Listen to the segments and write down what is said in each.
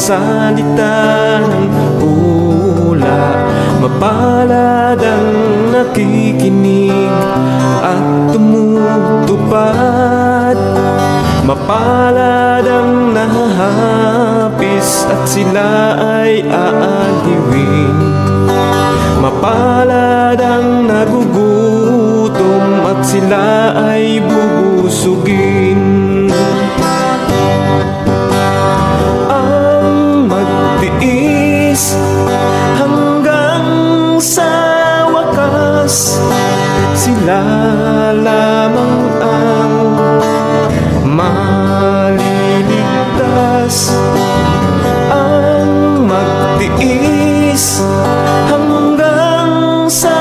salita ng hula. Mapalad ang nakikinig at tumutupad. Mapalad ang nahahapis at sila ay aaliwin. Mapalad ang nagugutom at sila ay bubusugin. Ang magtiis hanggang sa wakas, sila lamang ang maliligtas. Ang magtiis hanggang sa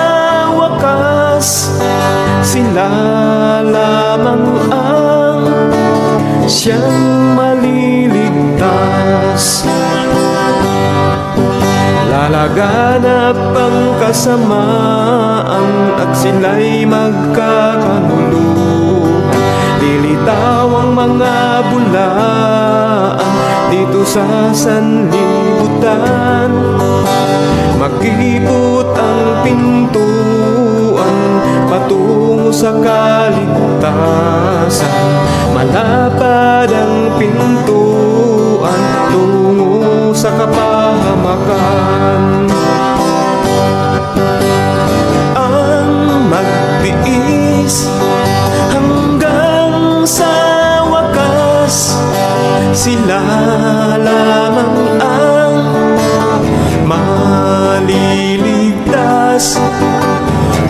wakas, sila lamang ang siyang maliligtas. Lalaganap ang kasamaan at sila'y magkakanuluhan. Lilitaw ang mga bulaan dito sa sanlibutan. Makipot ang pintuan patungo sa kaligtasan. Malapad ang pintuan tungo sa kapahamakan. Ang magtiis hanggang sa wakas, sila lamang ang maliligtas.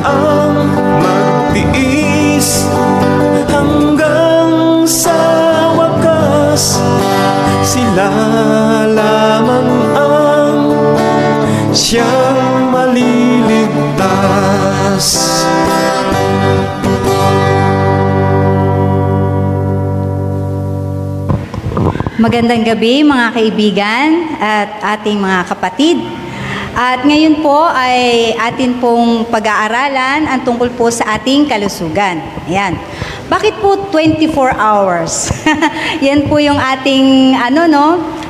Ang magtiis hanggang sa wakas, sila lamang ang siyang maliligtas. Magandang gabi mga kaibigan at ating mga kapatid. At ngayon po ay atin pong pag-aaralan ang tungkol po sa ating kalusugan. Ayan. Bakit po 24 hours? Yan po yung ating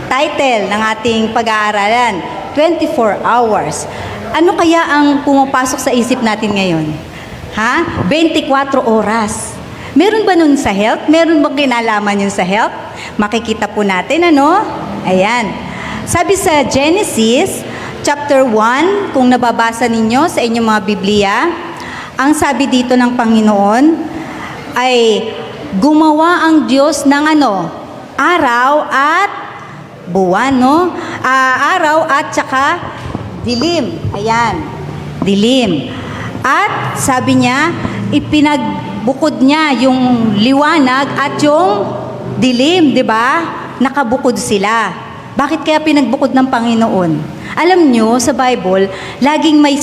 title ng ating pag-aaralan. 24 hours. Ano kaya ang pumapasok sa isip natin ngayon? 24 oras. Meron ba nun sa health? Meron bang kinalaman yun sa health? Makikita po natin, Ayan. Sabi sa Genesis, chapter 1, kung nababasa ninyo sa inyong mga Biblia, ang sabi dito ng Panginoon ay gumawa ang Diyos ng araw at buwan, araw at saka dilim. Ayan, dilim. At sabi niya, ipinagbukod niya yung liwanag at yung dilim, di ba? Nakabukod sila. Bakit kaya pinagbukod ng Panginoon? Alam nyo, sa Bible, laging may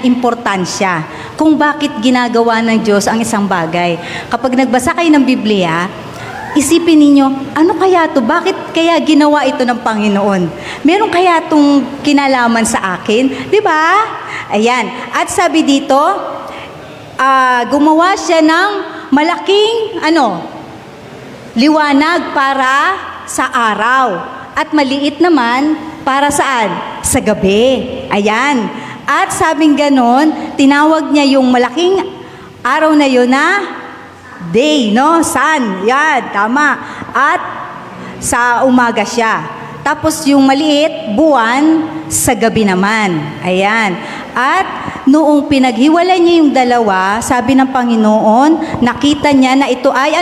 importansya kung bakit ginagawa ng Diyos ang isang bagay. Kapag nagbasa kayo ng Biblia, isipin ninyo, ano kaya to? Bakit kaya ginawa ito ng Panginoon? Meron kaya itong kinalaman sa akin? Di ba? Ayan. At sabi dito, gumawa siya ng malaking liwanag para sa araw. At maliit naman para saan? Sa gabi. Ayan. At sabing ganon, tinawag niya yung malaking araw na yun na day, sun. Yan, tama. At sa umaga siya. Tapos yung maliit, buwan, sa gabi naman. Ayan. At noong pinaghiwalay niya yung dalawa, sabi ng Panginoon, nakita niya na ito ay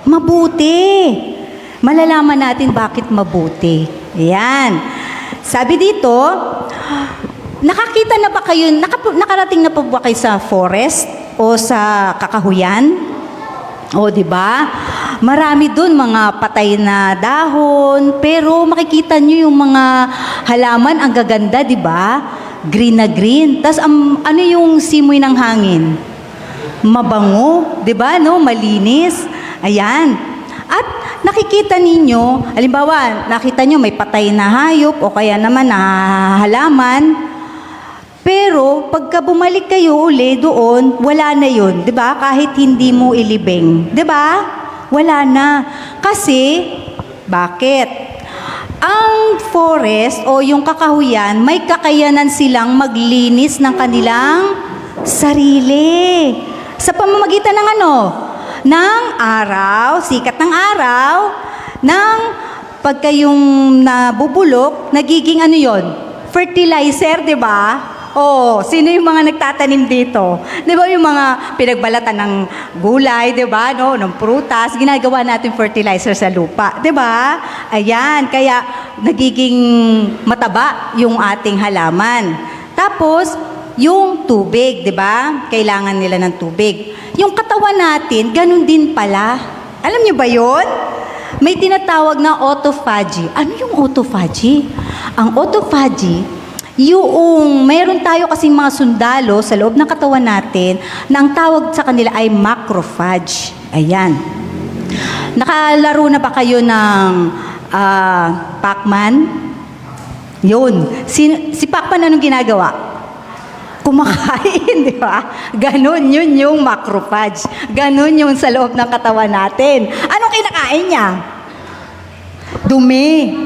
mabuti. Malalaman natin bakit mabuti. Ayan. Sabi dito, nakakita na ba kayo, nakarating na po ba kayo sa forest o sa kakahuyan? O, di ba? Marami doon mga patay na dahon, pero makikita nyo yung mga halaman, ang gaganda, di ba? Green na green. Tapos ano yung simoy ng hangin? Mabango, di ba? Malinis. Ayan. At nakikita ninyo, halimbawa, nakita nyo may patay na hayop o kaya naman na halaman, pero pagka bumalik kayo uli doon, wala na yun, di ba? Kahit hindi mo ilibing, di ba? Wala na. Kasi, bakit? Ang forest o yung kakahuyan, may kakayanan silang maglinis ng kanilang sarili. Sa pamamagitan ng ano? Ng araw, sikat ng araw, ng pagka yung nabubulok, nagiging ano yon? Fertilizer, di ba? Oh, sino yung mga nagtatanim dito? 'Di ba yung mga pinagbalatan ng gulay, 'di ba, no, ng prutas, ginagawa natin fertilizer sa lupa, 'di ba? Ayan, kaya nagiging mataba yung ating halaman. Tapos, yung tubig, 'di ba? Kailangan nila ng tubig. Yung katawan natin, ganun din pala. Alam niyo ba 'yon? May tinatawag na autophagy. Ano yung autophagy? Ang autophagy, yung meron tayo kasing mga sundalo sa loob ng katawan natin na ang tawag sa kanila ay macrophage. Ayan. Nakalaro na ba kayo ng Pac-Man? Yun. Si Pac-Man anong ginagawa? Kumakain, di ba? Ganon yun yung macrophage. Ganon yung sa loob ng katawan natin. Anong kinakain niya? Dumi.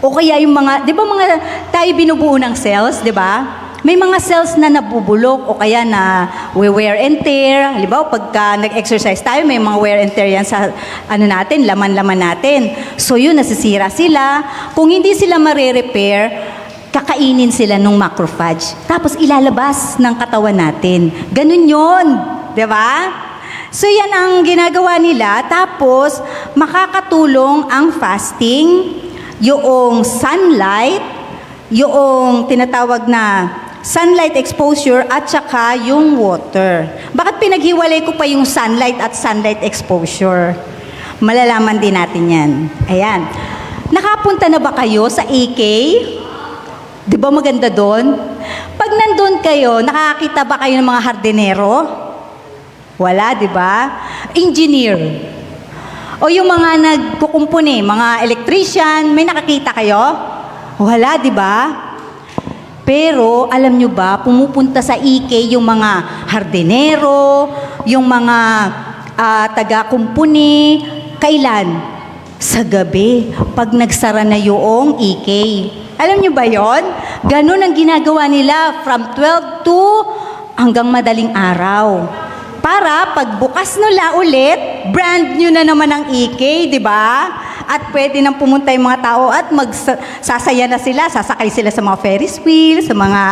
O kaya yung mga, di ba mga tayo binubuo ng cells, di ba? May mga cells na nabubulok o kaya na wear and tear. Halimbawa, pagka nag-exercise tayo, may mga wear and tear yan sa ano natin, laman-laman natin. So yun, nasisira sila. Kung hindi sila mare-repair, kakainin sila ng macrophage. Tapos ilalabas ng katawan natin. Ganun yun, di ba? So yan ang ginagawa nila. Tapos makakatulong ang fasting, yung sunlight, yung tinatawag na sunlight exposure at saka yung water. Bakit pinaghiwalay ko pa yung sunlight at sunlight exposure? Malalaman din natin yan. Ayan. Nakapunta na ba kayo sa AK? Di ba maganda doon? Pag nandun kayo, nakakita ba kayo ng mga hardinero? Wala, di ba? Engineer. O yung mga nagkukumpuni, mga electrician, may nakakita kayo? Wala, di ba? Pero, alam nyo ba, pumupunta sa EK yung mga hardinero, yung mga taga-kumpuni, kailan? Sa gabi, pag nagsara na yung EK. Alam nyo ba yon? Ganun ang ginagawa nila from 12 to hanggang madaling araw. Para pagbukas nila ulit, brand new na naman ang EK, di ba? At pwede nang pumunta yung mga tao at sasaya na sila, sasakay sila sa mga Ferris wheel, sa mga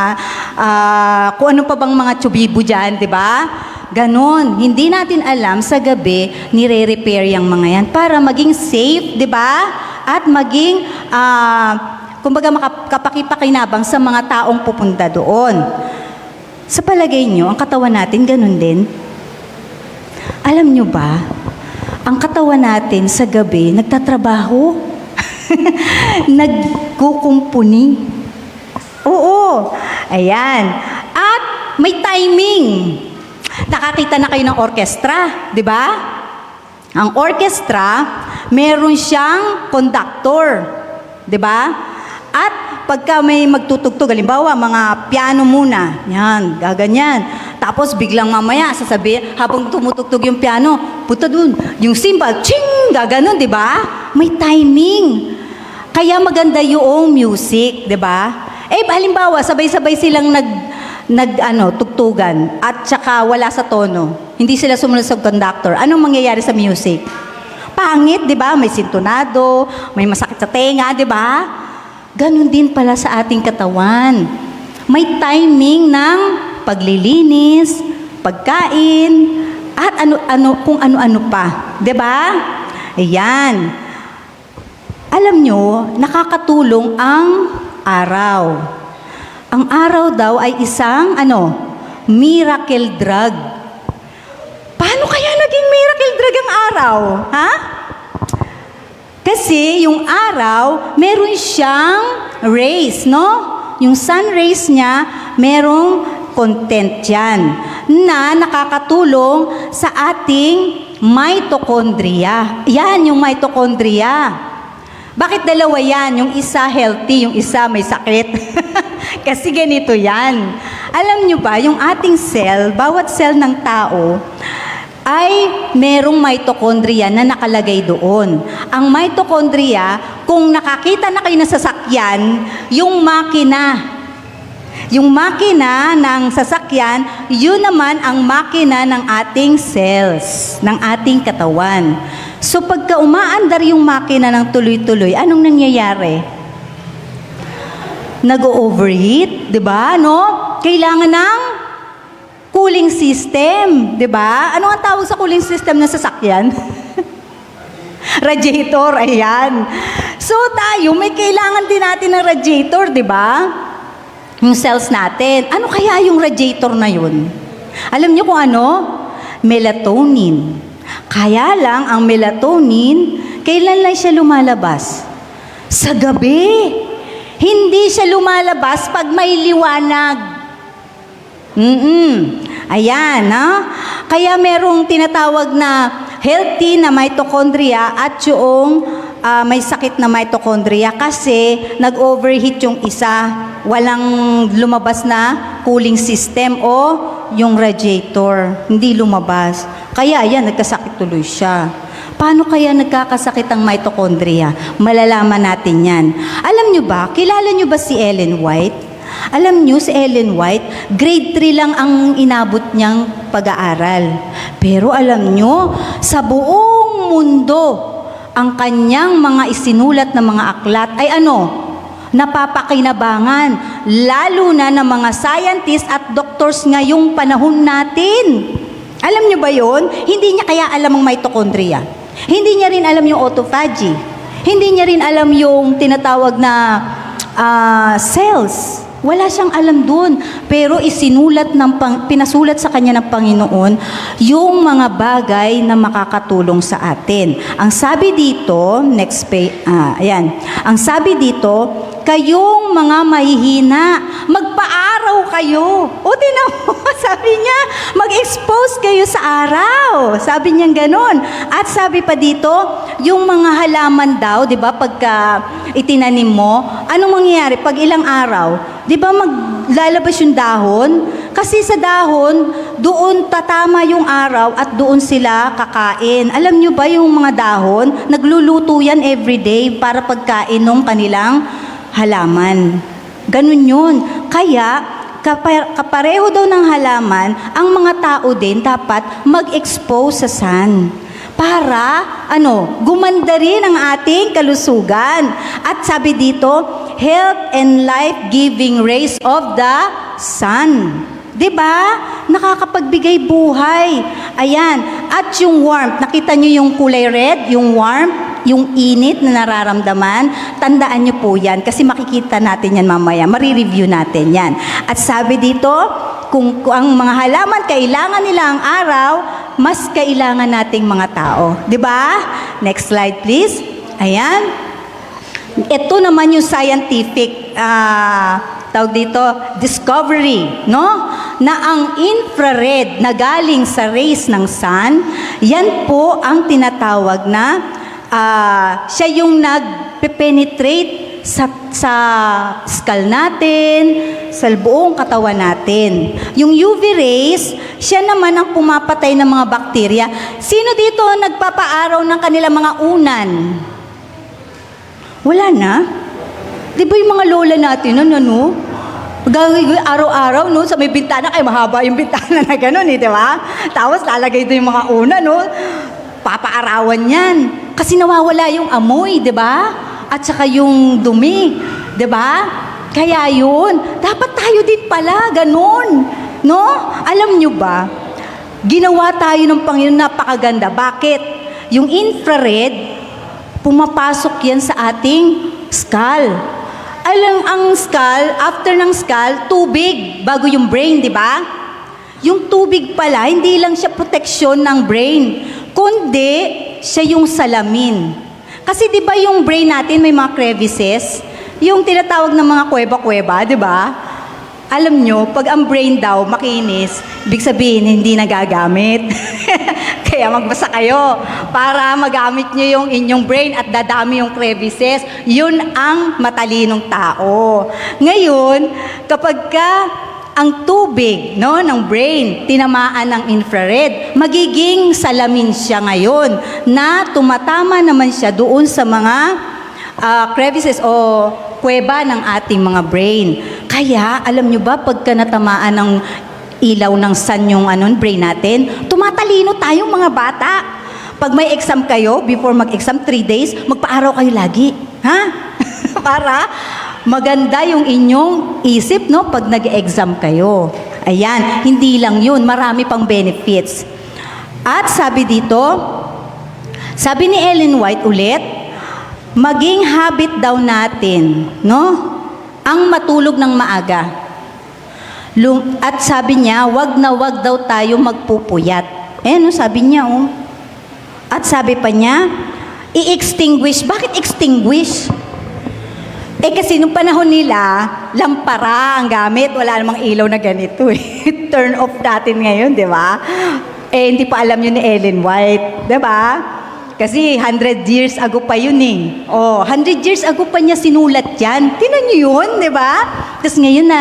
kung ano pa bang mga tsubibo dyan, di ba? Ganon. Hindi natin alam sa gabi, nire-repair yung mga yan para maging safe, di ba? At maging, kumbaga makapakipakinabang sa mga taong pupunta doon. Sa palagay nyo, ang katawan natin ganon din? Alam nyo ba, ang katawan natin sa gabi, nagtatrabaho, nagkukumpuni. Oo, ayan. At may timing. Nakakita na kayo ng orkestra, di ba? Ang orkestra, meron siyang conductor, di ba? At pagka may magtutugtog, halimbawa, mga piano muna, yan, gaganyan. Tapos biglang mamaya, sasabihin, habang tumutugtog yung piano, puta dun, yung cymbal, ching, gaganon, di ba? May timing. Kaya maganda yung music, di ba? Eh, halimbawa, sabay-sabay silang tugtugan at saka wala sa tono. Hindi sila sumunod sa conductor. Anong mangyayari sa music? Pangit, di ba? May sintonado, may masakit sa tenga, di ba? Ganon din pala sa ating katawan. May timing ng paglilinis, pagkain, at kung ano-ano pa. 'Di ba? Ayan. Alam nyo, nakakatulong ang araw. Ang araw daw ay isang, miracle drug. Paano kaya naging miracle drug ang araw? Ha? Kasi yung araw, meron siyang rays, no? Yung sun rays niya, merong content yan na nakakatulong sa ating mitochondria. Yan, yung mitochondria. Bakit dalawa yan? Yung isa healthy, yung isa may sakit. Kasi ganito yan. Alam nyo ba, yung ating cell, bawat cell ng tao, ay merong mitochondria na nakalagay doon. Ang mitochondria, kung nakakita na kayo ng sasakyan, yung makina ng sasakyan, yun naman ang makina ng ating cells, ng ating katawan. So pagka umaandar yung makina ng tuloy-tuloy, anong nangyayari? Nag-overheat, 'di ba? No? Kailangan ng cooling system, 'di ba? Ano ang tawag sa cooling system ng sasakyan? Radiator, ayan. So tayo, may kailangan din natin ng radiator, 'di ba? Yung cells natin. Ano kaya yung radiator na yun? Alam niyo kung ano? Melatonin. Kaya lang, ang melatonin, kailan lang siya lumalabas? Sa gabi. Hindi siya lumalabas pag may liwanag. Ayan, ha? Kaya merong tinatawag na healthy na mitochondria at yung may sakit na mitochondria kasi nag-overheat yung isa. Walang lumabas na cooling system o yung radiator. Hindi lumabas. Kaya yan, nagkasakit tuloy siya. Paano kaya nagkakasakit ang mitochondria? Malalaman natin yan. Alam nyo ba, kilala nyo ba si Ellen White? Alam nyo, si Ellen White, grade 3 lang ang inabot niyang pag-aaral. Pero alam nyo, sa buong mundo, ang kanyang mga isinulat na mga aklat ay napapakinabangan. Lalo na ng mga scientists at doctors ngayong panahon natin. Alam nyo ba yon? Hindi niya kaya alam ang mitochondria. Hindi niya rin alam yung autophagy. Hindi niya rin alam yung tinatawag na cells. Wala siyang alam dun. Pero pinasulat sa kanya ng Panginoon yung mga bagay na makakatulong sa atin. Ang sabi dito, next page, ayan. Ang sabi dito, kayong mga mahihina, magpa-araw kayo. O tinan mo, sabi niya, mag-expose kayo sa araw. Sabi niya ganon. At sabi pa dito, yung mga halaman daw, di ba, pagka itinanim mo, anong mangyayari? Pag ilang araw, di ba maglalabas yung dahon? Kasi sa dahon, doon tatama yung araw at doon sila kakain. Alam nyo ba yung mga dahon, nagluluto yan everyday para pagkain ng kanilang halaman. Ganun yun. Kaya, kapareho daw ng halaman, ang mga tao din dapat mag-expose sa sun. Para, gumanda rin ang ating kalusugan. At sabi dito, health and life-giving rays of the sun. 'Di ba? Nakakapagbigay buhay. Ayan. At yung warmth, nakita nyo yung kulay red, yung warmth, yung init na nararamdaman, tandaan nyo po yan kasi makikita natin yan mamaya, marireview natin yan. At sabi dito, kung ang mga halaman kailangan nila ang araw, mas kailangan nating mga tao. 'Di ba? Next slide please. Ayan. Ito naman yung scientific tawag dito, discovery, no? Na ang infrared na galing sa rays ng sun, yan po ang tinatawag na siya yung nag-penetrate sa skull natin, sa buong katawan natin. Yung UV rays, siya naman ang pumapatay ng mga bakterya. Sino dito nagpapaaraw ng kanilang mga unan? Wala na. Di ba yung mga lola natin, araw-araw, sa may bintana, ay mahaba yung bintana na gano'n, di ba? Tapos lalagay doon yung mga una, papaarawan yan. Kasi nawawala yung amoy, di ba? At saka yung dumi, di ba? Kaya yun, dapat tayo din pala, gano'n, no? Alam nyo ba, ginawa tayo ng Panginoon napakaganda. Bakit? Yung infrared, pumapasok yan sa ating skull. Alam, ang skull, after ng skull, tubig bago yung brain, di ba? Yung tubig pala, hindi lang siya proteksyon ng brain, kundi siya yung salamin. Kasi di ba yung brain natin may mga crevices? Yung tinatawag ng mga kuweba-kuweba, di ba? Alam nyo, pag ang brain daw makinis, ibig sabihin hindi nagagamit. Kaya magbasa kayo para magamit nyo yung inyong brain at dadami yung crevices. Yun ang matalinong tao. Ngayon, kapag ka ang tubig, no, ng brain, tinamaan ng infrared, magiging salamin siya ngayon na tumatama naman siya doon sa mga crevices o kuweba ng ating mga brain. Kaya, alam nyo ba, pagka natamaan ng ilaw ng sun yung brain natin, tumatalino tayong mga bata. Pag may exam kayo, before mag-exam, 3 days, magpaaraw kayo lagi. Ha? Para maganda yung inyong isip, no, pag nag-exam kayo. Ayan, hindi lang yun, marami pang benefits. At sabi dito, sabi ni Ellen White ulit, maging habit daw natin, no, ang matulog ng maaga. At sabi niya, wag na wag daw tayo magpupuyat. No, sabi niya, oh. At sabi pa niya, i-extinguish. Bakit extinguish? Kasi nung panahon nila, lampara ang gamit. Wala namang ilaw na ganito eh. Turn off natin ngayon, di ba? Hindi pa alam yun ni Ellen White, di ba? Kasi 100 years ago pa yun eh. 100 years ago pa niya sinulat yan. Tinan niyo yun, di ba? Tapos ngayon na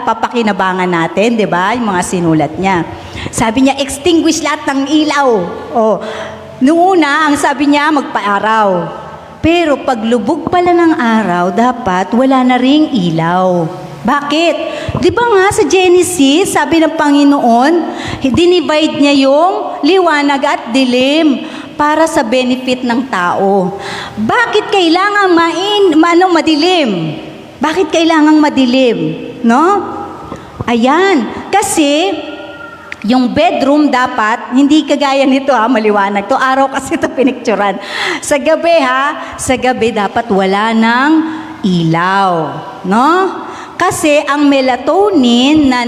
papakinabangan natin, di ba? Yung mga sinulat niya. Sabi niya, extinguish lahat ng ilaw. Noong una, ang sabi niya, magpa-araw. Pero pag lubog pala ng araw, dapat wala na ring ilaw. Bakit? Di ba nga sa Genesis, sabi ng Panginoon, dinivide niya yung liwanag at dilim para sa benefit ng tao. Bakit kailangan madilim? Bakit kailangan madilim? No? Ayan, kasi yung bedroom dapat, hindi kagaya nito maliwanag. To araw kasi ito pinicturan. Sa gabi dapat wala ng ilaw. No? Kasi ang melatonin na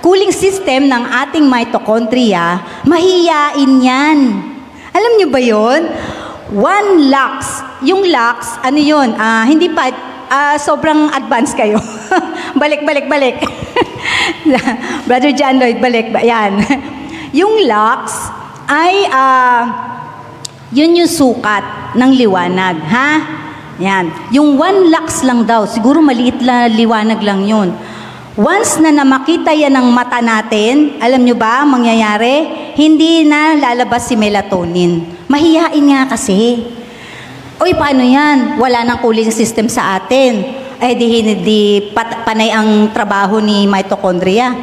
cooling system ng ating mitochondria, mahiyain yan. Alam niyo ba yun? 1 lux. Yung lux, ano yun? Hindi pa, sobrang advanced kayo. Balik. Brother John Lloyd, balik. Yan. Yung lux ay, yun yung sukat ng liwanag. Ha? Yan. Yung 1 lux lang daw. Siguro maliit na liwanag lang yun. Once na makita yan ng mata natin, alam nyo ba, mangyayari, hindi na lalabas si melatonin. Mahihain nga kasi. Paano yan? Wala nang cooling system sa atin. Panay ang trabaho ni mitochondria.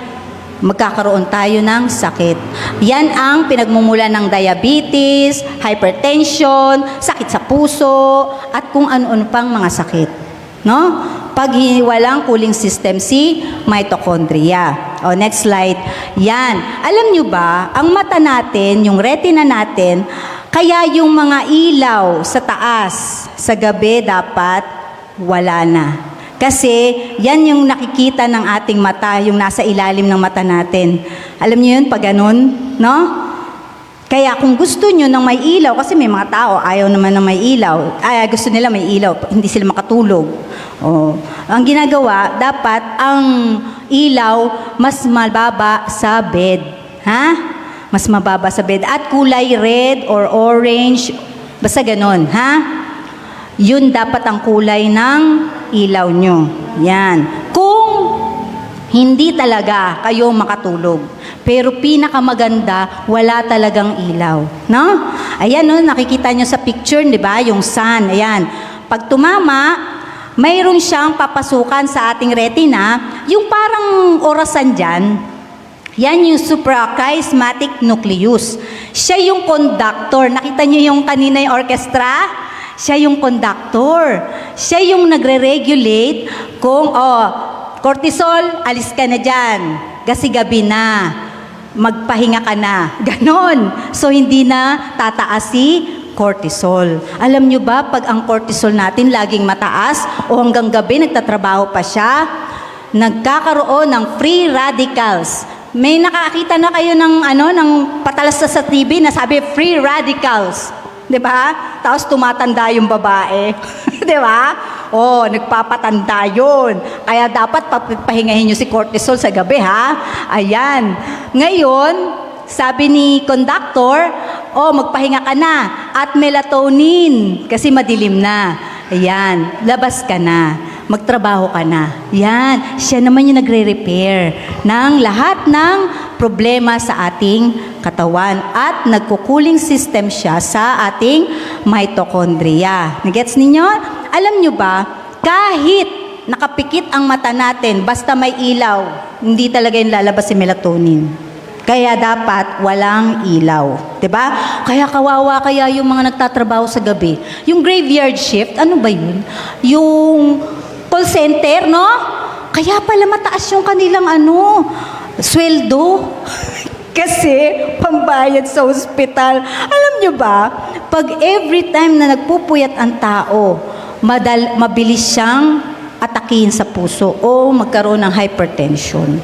Magkakaroon tayo ng sakit. Yan ang pinagmumula ng diabetes, hypertension, sakit sa puso, at kung ano-ano pang mga sakit. No? Pag walang cooling system si mitochondria. Next slide. Yan. Alam nyo ba, ang mata natin, yung retina natin, kaya yung mga ilaw sa taas, sa gabi dapat wala na. Kasi yan yung nakikita ng ating mata, yung nasa ilalim ng mata natin. Alam niyo yun, pag ganun, no? Kaya kung gusto nyo ng may ilaw, kasi may mga tao, ayaw naman ng may ilaw. Gusto nila may ilaw, hindi sila makatulog. Ang ginagawa, dapat ang ilaw mas mababa sa bed. Ha? Mas mababa sa bed. At kulay red or orange, basta ganon, ha? Yun dapat ang kulay ng ilaw nyo. Yan. Kung hindi talaga kayo makatulog, pero pinakamaganda, wala talagang ilaw. No? Ayan, no, nakikita nyo sa picture, di ba? Yung sun, ayan. Pag tumama, mayroon siyang papasukan sa ating retina, yung parang orasan dyan. Yan yung suprachiasmatic nucleus. Siya yung conductor. Nakita nyo yung kanina yung orchestra? Siya yung conductor. Siya yung nagre-regulate kung, cortisol, alis ka na dyan. Kasi gabi na. Magpahinga ka na. Ganon. So, hindi na tataas si cortisol. Alam nyo ba, pag ang cortisol natin laging mataas o hanggang gabi nagtatrabaho pa siya, nagkakaroon ng free radicals. May nakakita na kayo ng patalas sa TV na sabi free radicals. 'Di ba? Tapos tumatanda yung babae. 'Di ba? Nagpapatanda 'yun. Kaya dapat pahingahin niyo si cortisol sa gabi, ha? Ayan. Ngayon, sabi ni conductor, magpahinga ka na at melatonin kasi madilim na. Ayan, labas ka na. magtrabaho ka na. Yan, siya naman yung nagre-repair ng lahat ng problema sa ating katawan at nagko-cooling system siya sa ating mitochondria. Nagets ninyo? Alam nyo ba, kahit nakapikit ang mata natin, basta may ilaw, hindi talaga yung lalabas si melatonin. Kaya dapat walang ilaw. 'Di ba? Kaya kawawa kaya yung mga nagtatrabaho sa gabi. Yung graveyard shift, ano ba yun? Yung call center, no? Kaya pala mataas yung kanilang sweldo. Kasi pambayad sa ospital. Alam nyo ba, pag every time na nagpupuyat ang tao, mabilis siyang atakihin sa puso o magkaroon ng hypertension.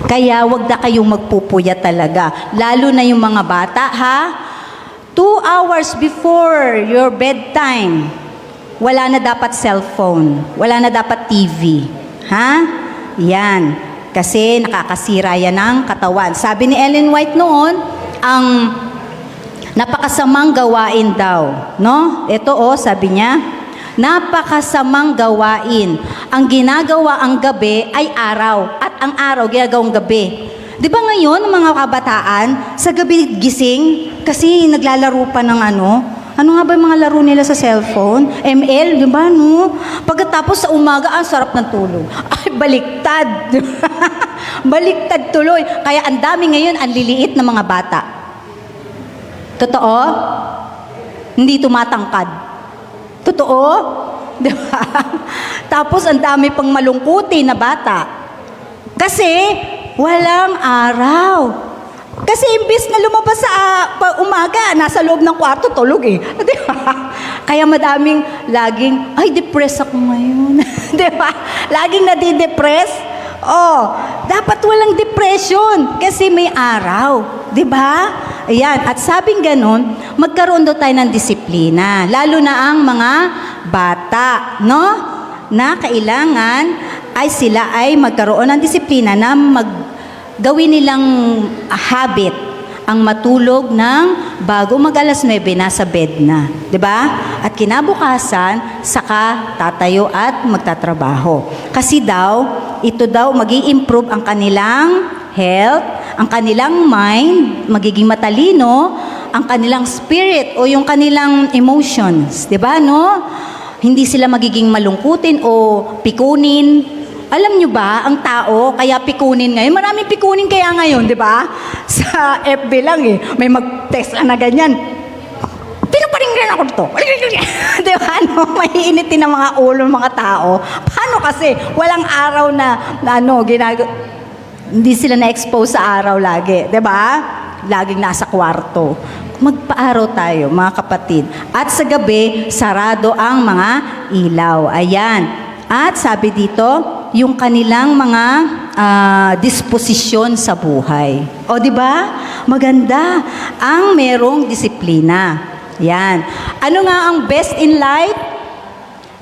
Kaya wag na kayong magpupuyat talaga. Lalo na yung mga bata, ha? 2 hours before your bedtime, wala na dapat cellphone, wala na dapat TV. Ha? Yan. Kasi nakakasira yan ng katawan. Sabi ni Ellen White noon, ang napakasamang gawain daw. No? Ito sabi niya, napakasamang gawain. Ang ginagawa ang gabi ay araw at ang araw ginagawang gabi. Di ba ngayon, mga kabataan, sa gabi gising kasi naglalaro pa ng ano nga ba yung mga laro nila sa cellphone? ML, di ba, no? Pagkatapos sa umaga, ang sarap ng tulog. Ay, baliktad. Baliktad tuloy. Kaya ang dami ngayon, ang liliit na mga bata. Totoo? Hindi tumatangkad. Totoo? Di ba? Tapos ang dami pang malungkuti na bata. Kasi walang araw. Kasi imbis na lumabas sa umaga, nasa loob ng kwarto, tulog eh. Di ba? Kaya madaming laging, ay, depressed ako ngayon. Di ba? Laging nadidepress. Dapat walang depression kasi may araw. Di ba? Ayan. At sabing ganon, magkaroon daw tayo ng disiplina. Lalo na ang mga bata, no? Na kailangan ay sila ay magkaroon ng disiplina na gawin nilang habit ang matulog ng bago mag-alas 9 nasa bed na, 'di ba? At kinabukasan saka tatayo at magtatrabaho. Kasi daw ito daw magi-improve ang kanilang health, ang kanilang mind, magiging matalino, ang kanilang spirit o yung kanilang emotions, 'di ba, no? Hindi sila magiging malungkutin o pikunin. Alam nyo ba, ang tao, kaya pikunin ngayon, maraming pikunin kaya ngayon, di ba? Sa FB lang may mag-test na ganyan. Pinaparinggan ako dito. Di ba, no? Maiinitin ng mga ulo ng mga tao. Paano kasi? Walang araw na hindi sila na-expose sa araw lagi, di ba? Laging nasa kwarto. Magpaaraw tayo, mga kapatid. At sa gabi, sarado ang mga ilaw. Ayan. At sabi dito, yung kanilang mga disposisyon sa buhay. O, di ba? Maganda ang merong disiplina. Yan. Ano nga ang best in life?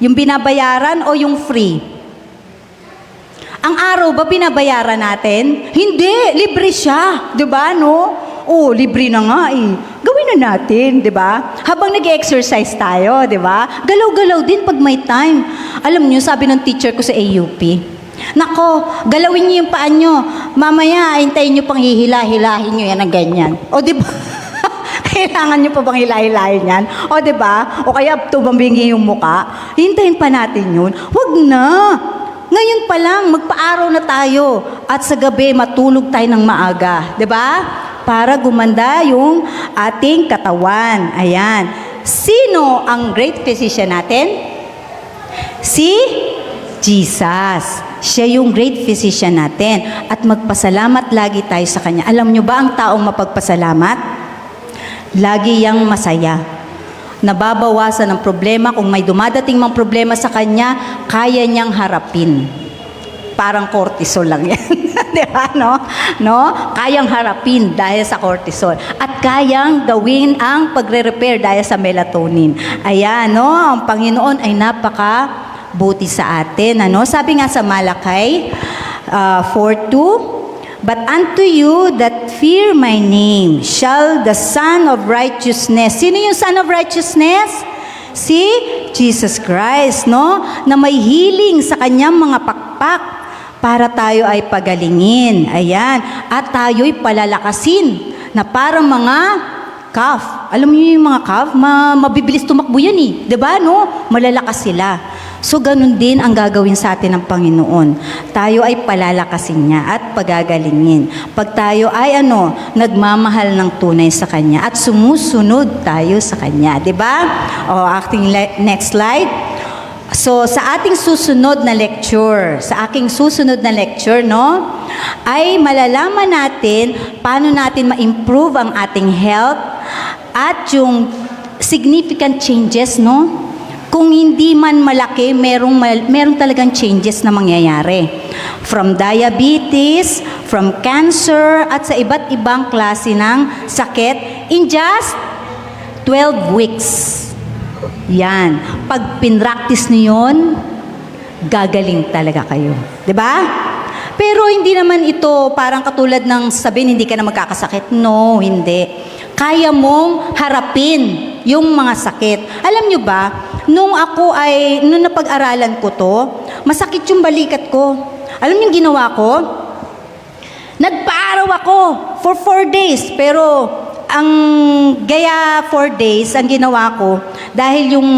Yung binabayaran o yung free? Ang araw ba binabayaran natin? Hindi, libre siya. Di ba, no? Libre na nga Gawin na natin, di ba? Habang nag-exercise tayo, di ba? Galaw-galaw din pag may time. Alam niyo, sabi ng teacher ko sa AUP, nako, galawin niyo yung paa niyo. Mamaya, hintayin niyo pang hihila-hilahin niyo yan ng ganyan. O, di ba? Kailangan niyo pa bang hila-hilahin yan? O, di ba? O kaya tumambingi yung muka. Hintayin pa natin yun. Wag na. Ngayon pa lang, magpaaraw na tayo. At sa gabi, matulog tayo ng maaga. Di ba? Para gumanda yung ating katawan. Ayan. Sino ang great physician natin? Si Jesus. Siya yung great physician natin. At magpasalamat lagi tayo sa Kanya. Alam nyo ba ang taong mapagpasalamat? Lagi yang masaya. Nababawasan ang problema. Kung may dumadating mang problema sa Kanya, kaya niyang harapin. Parang cortisol lang yan. Di ba, no? Kayang harapin dahil sa cortisol. At kayang gawin ang pagre-repair dahil sa melatonin. Ayan, no? Ang Panginoon ay napaka-buti sa atin. Sabi nga sa Malakay 4:2, but unto you that fear my name shall the Son of Righteousness. Sino yung Son of Righteousness? Si Jesus Christ, no? Na may healing sa kanyang mga pakpak para tayo ay pagalingin. Ayan. At tayo'y palalakasin na parang mga calf. Alam niyo yung mga calf, mabibilis tumakbo yan eh. 'Di ba, no? Malalakas sila. So, ganun din ang gagawin sa atin ng Panginoon. Tayo ay palalakasin niya at pagagalingin. Pag tayo ay nagmamahal ng tunay sa Kanya at sumusunod tayo sa Kanya. 'Di ba? O, next slide. So, sa ating susunod na lecture, ay malalaman natin paano natin ma-improve ang ating health at yung significant changes, no? Kung hindi man malaki, merong talagang changes na mangyayari. From diabetes, from cancer, at sa iba't ibang klase ng sakit in just 12 weeks. Yan. Pag pinractice niyo yun, gagaling talaga kayo. 'Di ba? Pero hindi naman ito parang katulad ng sabihin hindi ka na magkakasakit. No, hindi. Kaya mong harapin yung mga sakit. Alam nyo ba, nung napag-aralan ko to, masakit yung balikat ko. Alam niyo yung ginawa ko? Nagpa-araw ako for 4 days, pero ang 4 days, ang ginawa ko, dahil yung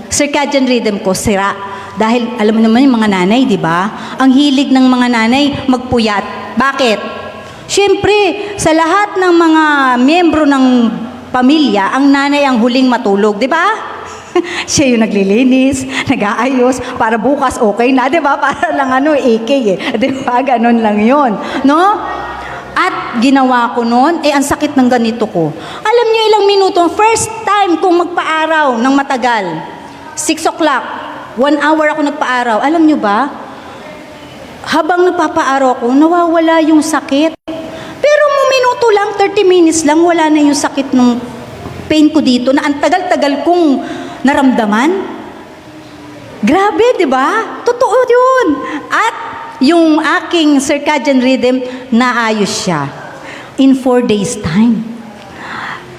circadian rhythm ko sira. Dahil alam mo naman yung mga nanay, di ba? Ang hilig ng mga nanay magpuyat. Bakit? Siyempre, sa lahat ng mga miyembro ng pamilya, ang nanay ang huling matulog, di ba? Siya yung naglilinis, nag-aayos, para bukas okay na, di ba? Para lang AK eh. Di ba? Ganun lang yon, no? At ginawa ko noon, ang sakit ng ganito ko. Alam niyo ilang minuto, first time kong magpa-araw ng matagal. 6 o'clock, 1 hour ako nagpa-araw. Alam niyo ba? Habang nagpapa-araw ako, nawawala yung sakit. Pero minuto lang, 30 minutes lang, wala na yung sakit ng pain ko dito na ang tagal-tagal kong naramdaman. Grabe, di ba? Totoo yun. At yung aking circadian rhythm, naayos siya. In 4 days time.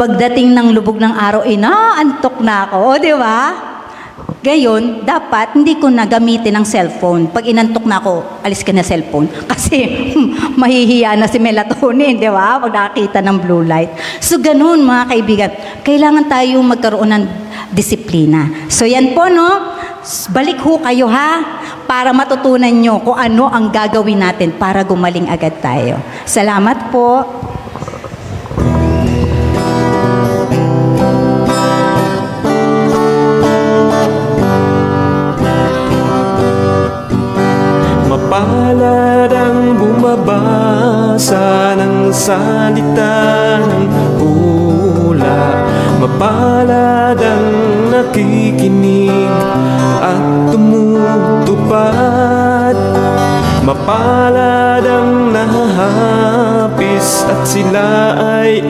Pagdating ng lubog ng araw, naantok na ako. O, di ba? Gayon, dapat hindi ko na gamitin ang cellphone. Pag inantok na ako, alis ka na cellphone. Kasi mahihiya na si melatonin, di ba? Pag nakakita ng blue light. So, ganun mga kaibigan. Kailangan tayo magkaroon ng disiplina. So, yan po, no? Balik ho kayo, ha? Para matutunan nyo kung ano ang gagawin natin para gumaling agad tayo. Salamat po. Mapalad ang bumabasa ng salita ng hula. Mapalad ang nakikinig at tumutupad. Mapalad ang nahahapis at sila ay